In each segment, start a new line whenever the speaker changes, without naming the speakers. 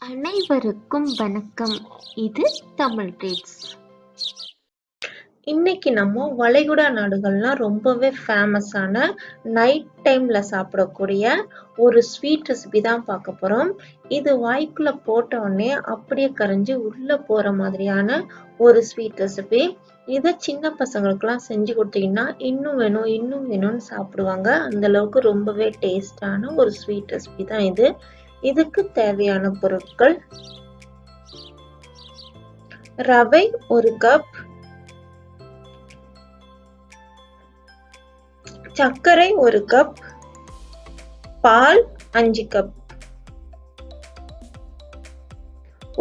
அனைவருக்கும் வணக்கம். இது தமிழ் ட்ரீட்ஸ். இன்னைக்கு நம்ம வளைகுடா நாடுகள்லாம் ரொம்பவே ஃபேமஸான நைட் டைம்ல சாப்பிடக்கூடிய ஒரு ஸ்வீட் ரெசிபி தான் பார்க்க போறோம். இது வாய்க்குள்ள போட்ட உடனே அப்படியே கரைஞ்சு உள்ள போற மாதிரியான ஒரு ஸ்வீட் ரெசிபி. இதை சின்ன பசங்களுக்குலாம் செஞ்சு கொடுத்தீங்கன்னா இன்னும் வேணும் இன்னும் வேணும்னு சாப்பிடுவாங்க. அந்த அளவுக்கு ரொம்பவே டேஸ்டான ஒரு ஸ்வீட் ரெசிபி தான் இது. இதுக்கு தேவையான பொருட்கள்: ரவை 1 கப், சர்க்கரை 1 கப், பால் 5 கப்.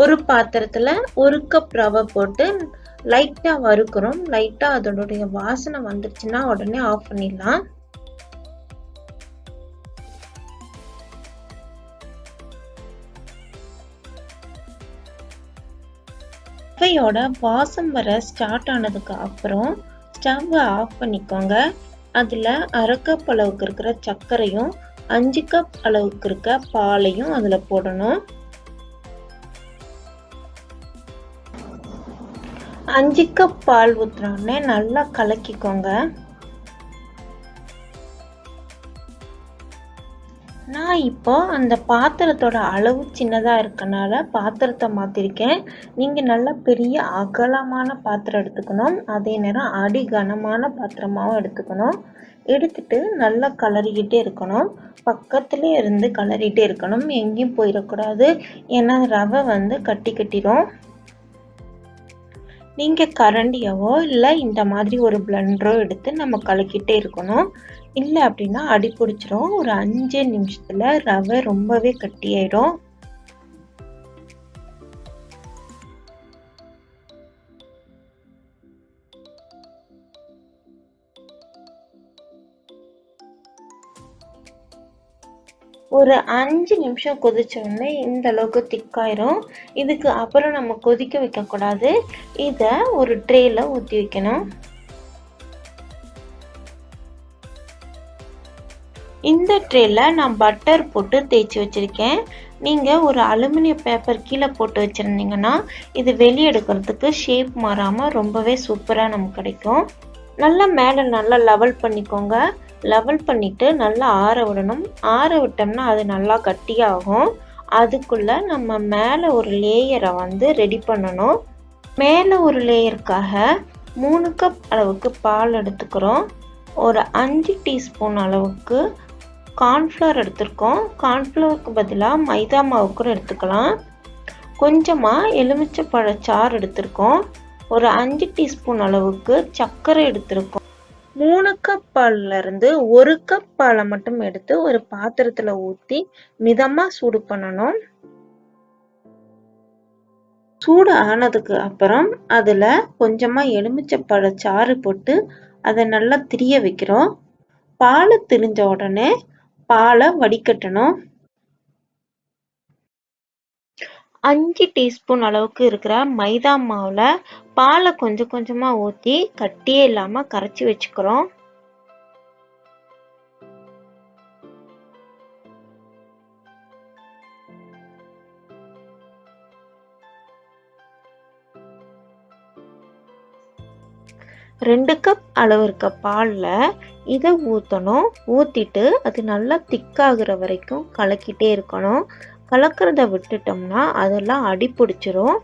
ஒரு பாத்திரத்துல 1 கப் ரவை போட்டு லைட்டா வறுக்கிறோம். லைட்டா அதோடைய வாசனை வந்துருச்சுன்னா உடனே ஆஃப் பண்ணிடலாம். ரவையோட வாசம் வர ஸ்டார்ட் ஆனதுக்கு அப்புறம் ஸ்டவ்வை ஆஃப் பண்ணிக்கோங்க. அதில் 1/2 கப் அளவுக்கு இருக்கிற சர்க்கரையும் 5 கப் அளவுக்கு இருக்க பாலையும் அதில் போடணும். 5 கப் பால் ஊற்றுனோடனே நல்லா கலக்கிக்கோங்க. நான் இப்போ அந்த பாத்திரத்தோட அளவு சின்னதாக இருக்கனால பாத்திரத்தை மாற்றிருக்கேன். நீங்கள் நல்லா பெரிய அகலமான பாத்திரம் எடுத்துக்கணும். அதே நேரம் அடி கனமான பாத்திரமாகவும் எடுத்துக்கணும். எடுத்துட்டு நல்லா கலரிக்கிட்டே இருக்கணும். பக்கத்துலேயே இருந்து கலரிட்டே இருக்கணும். எங்கேயும் போயிடக்கூடாது. ஏன்னா ரவை கட்டி கட்டிடும். நீங்கள் கரண்டியாவோ இல்லை இந்த மாதிரி ஒரு பிளெண்டரோ எடுத்து நம்ம கலக்கிட்டே இருக்கணும். இல்லை அப்படின்னா அடி பிடிச்சிரும். ஒரு 5 நிமிஷத்துல ரவை ரொம்பவே கட்டியாயிடும். ஒரு 5 நிமிஷம் கொதிச்ச உடனே இந்த அளவுக்கு திக்காயிரும். இதுக்கு அப்புறம் நம்ம கொதிக்க வைக்கக்கூடாது. இதை ஒரு ட்ரேல ஊற்றி வைக்கணும். இந்த ட்ரேல நான் பட்டர் போட்டு தேய்ச்சி வச்சிருக்கேன். நீங்கள் ஒரு அலுமினிய பேப்பர் கீழே போட்டு வச்சுருந்தீங்கன்னா இது வெளியே எடுக்கிறதுக்கு ஷேப் மாறாமல் ரொம்பவே சூப்பராக நமக்கு கிடைக்கும். நல்லா மேலே நல்லா லெவல் பண்ணிக்கோங்க. லெவல் பண்ணிவிட்டு நல்லா ஆற விடணும். ஆற விட்டோம்னா அது நல்லா கட்டியாகும். அதுக்குள்ளே நம்ம மேலே ஒரு லேயரை ரெடி பண்ணணும். மேலே ஒரு லேயருக்காக 3 கப் அளவுக்கு பால் எடுத்துக்கிறோம். ஒரு 5 டீஸ்பூன் அளவுக்கு கார்ன்ஃப்ளவர் எடுத்துருக்கோம். கார்ன்ஃப்ளவருக்கு பதிலாக மைதா மாவு கூட எடுத்துக்கலாம். கொஞ்சமாக எலுமிச்சை பழச்சாறு எடுத்துருக்கோம். ஒரு 5 டீஸ்பூன் அளவுக்கு சர்க்கரை எடுத்துருக்கோம். 3 கப் பால்லேருந்து 1 கப் பாலை மட்டும் எடுத்து ஒரு பாத்திரத்தில் ஊற்றி மிதமாக சூடு பண்ணணும். சூடு ஆனதுக்கு அப்புறம் அதில் கொஞ்சமாக எலுமிச்சை பழச்சாறு போட்டு அதை நல்லா திரிய வைக்கிறோம். பாலை திரிஞ்ச உடனே பாலை வடிகட்டணும். 5 டீஸ்பூன் அளவுக்கு இருக்கிற மைதா மாவில் பாலை கொஞ்சம் கொஞ்சமாக ஊற்றி கட்டியே இல்லாமல் கரைச்சி வச்சுக்கிறோம். ரெண்டு கப் அளவு இருக்க பாலில் இதை ஊற்றணும். ஊற்றிட்டு அது நல்லா திக்காகிற வரைக்கும் கலக்கிட்டே இருக்கணும். கலக்கிறத விட்டுட்டோம்னா அதெல்லாம் அடி பிடிச்சிரும்.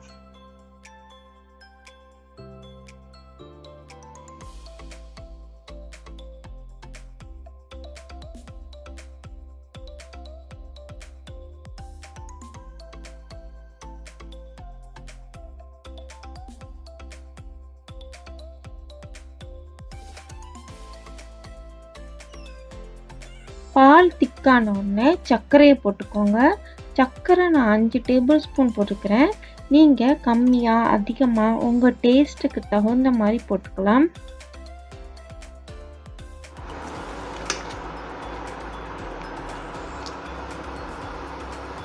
பால் திக்கான உடனே சர்க்கரையை போட்டுக்கோங்க. சர்க்கரை நான் 5 டேபிள் ஸ்பூன் போட்டுக்கிறேன். நீங்கள் கம்மியாக அதிகமாக உங்கள் டேஸ்ட்டுக்கு தகுந்த மாதிரி போட்டுக்கலாம்.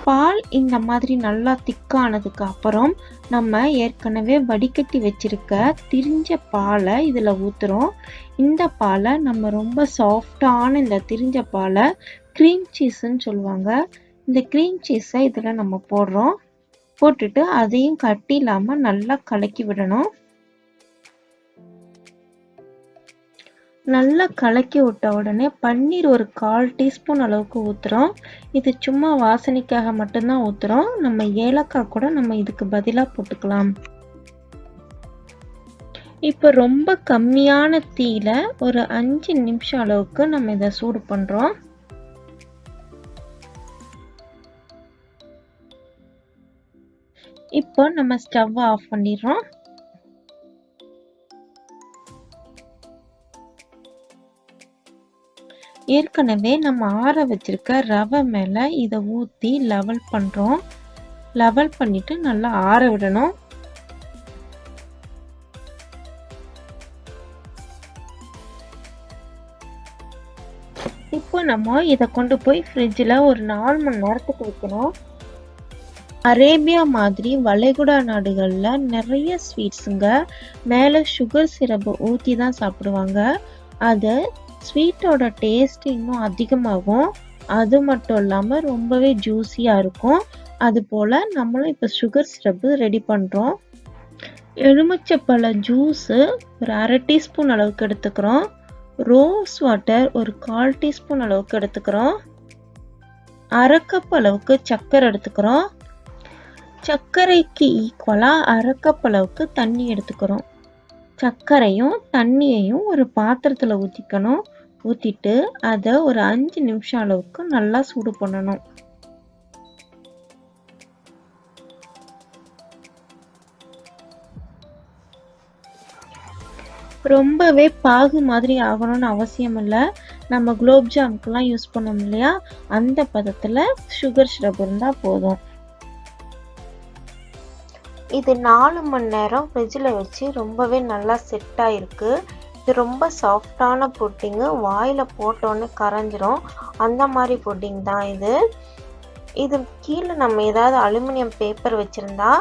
பால் இந்த மாதிரி நல்லா திக்கானதுக்கு அப்புறம் நம்ம ஏற்கனவே வடிகட்டி வச்சிருக்க திரிஞ்ச பாலை இதில் ஊற்றுறோம். இந்த பாலை நம்ம ரொம்ப சாஃப்டான இந்த திரிஞ்ச பாலை க்ரீம் சீஸ்ன்னு சொல்லுவாங்க. இந்த க்ரீம் சீஸை இதில் நம்ம போடுறோம். போட்டுட்டு அதையும் கட்டி இல்லாமல் நல்லா கலக்கி விடணும். நல்லா கலக்கி விட்ட உடனே பன்னீர் ஒரு 1/4 டீஸ்பூன் அளவுக்கு ஊற்றுறோம். இது சும்மா வாசனைக்காக மட்டும்தான் ஊற்றுறோம். நம்ம ஏலக்காய் கூட நம்ம இதுக்கு பதிலாக போட்டுக்கலாம். இப்போ ரொம்ப கம்மியான தீயில ஒரு 5 நிமிஷம் அளவுக்கு நம்ம இதை சூடு பண்ணுறோம். இப்போ நம்ம ஸ்டவ் ஆஃப் பண்ணிடுறோம். ஏற்கனவே நம்ம ஆற வச்சிருக்க ரவை மேலே இதை ஊற்றி லெவல் பண்ணுறோம். லெவல் பண்ணிட்டு நல்லா ஆற விடணும். இப்போ நம்ம இதை கொண்டு போய் ஃப்ரிட்ஜில் ஒரு 4 மணி நேரத்துக்கு வைக்கணும். அரேபியா மாதிரி வளைகுடா நாடுகளில் நிறைய ஸ்வீட்ஸுங்க மேலே சுகர் சிரப்பு ஊற்றி தான் சாப்பிடுவாங்க. அது ஸ்வீட்டோட டேஸ்ட் இன்னும் அதிகமாகும். அது மட்டும் இல்லாமல் ரொம்பவே ஜூஸியாக இருக்கும். அது போல் நம்மளும் இப்போ சுகர் சிரப்பு ரெடி பண்ணுறோம். எலுமிச்சப்பழ ஜூஸு ஒரு 1/2 டீஸ்பூன் அளவுக்கு எடுத்துக்கிறோம். ரோஸ் வாட்டர் ஒரு 1/4 டீஸ்பூன் அளவுக்கு எடுத்துக்கிறோம். 1/2 கப் அளவுக்கு சர்க்கரை எடுத்துக்கிறோம். சர்க்கரைக்கு ஈக்குவலாக 1/2 கப் அளவுக்கு தண்ணி எடுத்துக்கிறோம். சர்க்கரையும் தண்ணியையும் ஒரு பாத்திரத்தில் ஊற்றிக்கணும். ஊற்றிட்டு அதை ஒரு 5 நிமிஷம் அளவுக்கு நல்லா சூடு பண்ணணும். ரொம்பவே பாகு மாதிரி ஆகணும்னு அவசியம் இல்லை. நம்ம குலோப் ஜாமுக்கெல்லாம் யூஸ் பண்ணோம் இல்லையா, அந்த பதத்தில் சுகர் சிரப் இருந்தால் போதும். இது 4 மணி நேரம் ஃப்ரிட்ஜில் வச்சு ரொம்பவே நல்லா செட் ஆகிருக்கு. இது ரொம்ப சாஃப்டான புட்டிங்கு, வாயில் போட்டோன்னே கரைஞ்சிரும். அந்த மாதிரி புட்டிங் தான் இது. இது கீழே நம்ம ஏதாவது அலுமினியம் பேப்பர் வச்சுருந்தா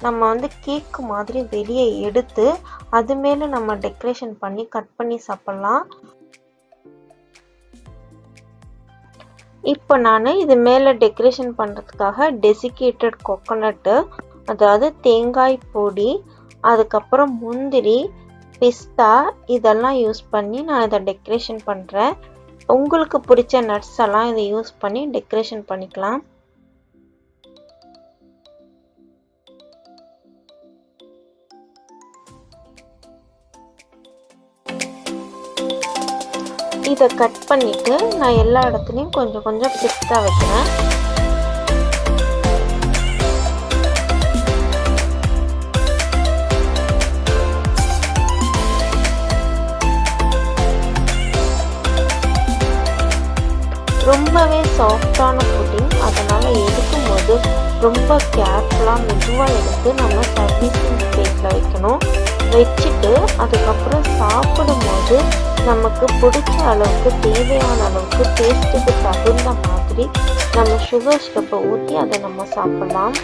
நம்ம கேக்கு மாதிரி வெளியே எடுத்து அது மேலே நம்ம டெக்கரேஷன் பண்ணி கட் பண்ணி சாப்பிட்லாம். இப்போ நான் இது மேலே டெக்கரேஷன் பண்ணுறதுக்காக டெசிகேட்டட் கோகோனட்டு, அதாவது தேங்காய் பொடி, அதுக்கப்புறம் முந்திரி, பிஸ்தா இதெல்லாம் யூஸ் பண்ணி நான் இதை டெக்கரேஷன் பண்ணுறேன். உங்களுக்கு பிடிச்ச நட்ஸ் எல்லாம் இதை யூஸ் பண்ணி டெக்கரேஷன் பண்ணிக்கலாம். இதை கட் பண்ணிவிட்டு நான் எல்லா இடத்துலையும் கொஞ்சம் கொஞ்சம் பிஸ்தா வைக்கிறேன். ரொம்பவே சாஃப்டான புட்டிங், அதனால் எடுக்கும்போது ரொம்ப கேர்ஃபுல்லாக மெதுவாக எடுத்து நம்ம சர்வீசிங் பிளேட்டில் வைக்கணும். வச்சுட்டு அதுக்கப்புறம் சாப்பிடும்போது நமக்கு பிடிச்ச அளவுக்கு தேவையான அளவுக்கு டேஸ்ட்டுக்கு தகுந்த மாதிரி நம்ம சுகர் சிரப்பை ஊற்றி அதை நம்ம சாப்பிடலாம்.